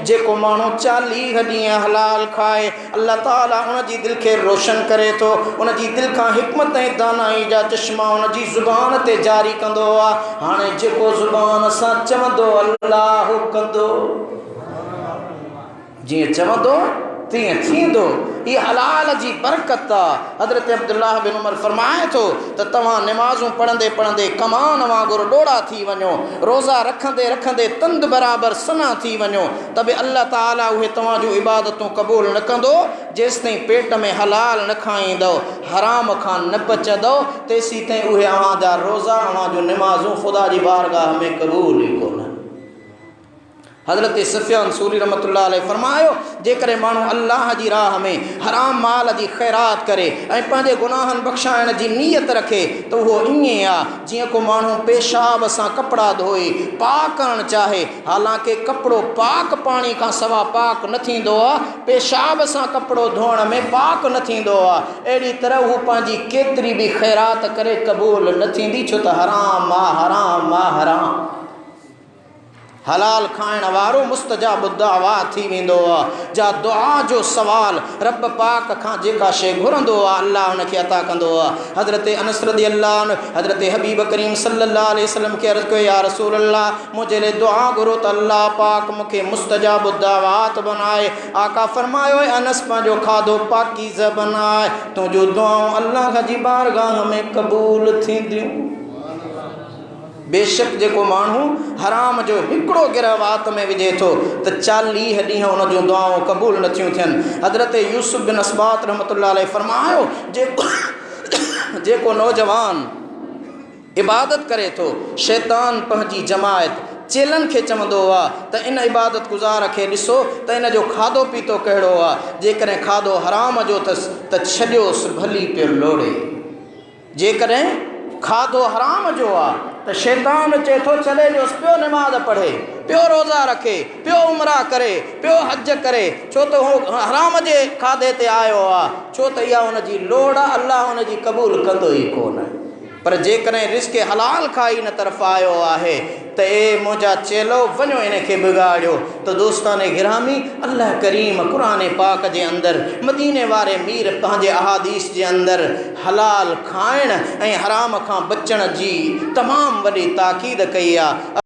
जेको माण्हू 40 ॾींहं हलाल खाए, अल्लाह ताला उन जी दिल खे रोशन करे थो, उन जी दिल खां हिकमत ऐं दानाई जा चश्मा उन जी ज़ुबान ते जारी कंदो आहे। हाणे जेको ज़ुबान सां चवंदो अल्लाह कंदो, जीअं चवंदो तीअं थींदो, ये हलाल जी बरकत आहे। हज़रत अब्दुल्लाह बिन उमर फरमाए थो त तव्हां निमाज़ूं पढ़ंदे पढ़ंदे कमान वांगुरु ॾोड़ा थी वञो, रोज़ा रखंदे रखंदे तंद बराबरि सना थी वञो, त बि अल्लाह ताला उहे तव्हां जूं इबादतूं क़बूल न कंदो जेसि ताईं पेट में हलाल न खाईंदव, हराम खां न बचंदव, तेसी ताईं उहे अव्हां जा रोज़ा, अव्हां जूं निमाज़ूं ख़ुदा जी बारगाह में क़बूल ई कोन। हज़रत सुफ़ियान सूरी रहमतुल्लाह अलैह फरमायो, जेकॾहिं माण्हू अल्लाह जी राह में हराम माल जी ख़ैरात करे ऐं पंहिंजे गुनाहनि बख़्शाइण जी नीयत रखे त उहो ईअं आहे जीअं को माण्हू पेशाब सां कपिड़ा धोए पाक करणु चाहे, हालांकि कपिड़ो पाक पाणी खां सवा पाक न थींदो आहे, पेशाब सां कपिड़ो धोअण में पाक न थींदो आहे, अहिड़ी तरह हू पंहिंजी केतिरी बि ख़ैरात करे क़बूल न थींदी, छो त हराम आहे, हराम आहे, हराम। हलाल खाइण वारो मुस्तजाब दुआ थी वेंदो आहे, जा दुआ जो सवाल रब पाक खां जेका शइ घुरंदो आहे अल्लाह हुनखे अता कंदो आहे। हज़रत अनस रज़ियल्लाहु अन्हु हज़रत हबीब करीम सल्लल्लाहु अलैहि वसल्लम खे अर्ज़ कयो, या रसूल अल्लाह, मुंहिंजे लाइ दुआ घुरो त अल्लाह पाक मूंखे मुस्तजाब दुआवात बनाए। आका फरमायो, अनस पंहिंजो खाधो पाकीज़ बनाए, तुंहिंजूं दुआऊं अल्लाह जी बारगाह में क़बूल थींदियूं। बेशक जेको माण्हू हराम जो हिकिड़ो गिरह वात में विझे थो त 40 ॾींहं उन जूं दुआऊं क़बूल नथियूं थियनि। हज़रत यूसुफ बिन असबात रहमतुल्लाह अलैह फरमायो, जेको नौजवान इबादत करे थो, शैतान पंहिंजी जमायत चेलनि खे चवंदो आहे त इन इबादत गुज़ार खे ॾिसो त इन जो खाधो पीतो कहिड़ो आहे, जेकॾहिं खाधो हराम जो अथसि त छॾियोसि भली पियो लोड़े, जेकॾहिं खाधो हराम जो आहे त शैतान चए थो छॾे ॾियोसि, पियो निमाज़ पढ़े, पियो रोज़ा रखे, पियो उमरा करे, पियो हज करे, छो त उहो हराम जे खाधे ते आयो आहे, छो त इहा हुनजी लोड़ आहे, अल्लाह हुनजी क़बूल कंदो ई कोन। पर जेकॾहिं रिज़्क़ हलाल खां इन तरफ़ आयो आहे त ए मुंहिंजा चेलो वञो इन खे बिगाड़ियो। त दोस्ताने गिरामी, अल्लाह करीम क़ुरान पाक जे अंदरि मदीने वारे मीर पंहिंजे अहादीस जे अंदरि हलाल खाइण ऐं हराम खां बचण जी तमामु वॾी ताक़ीद कई आहे।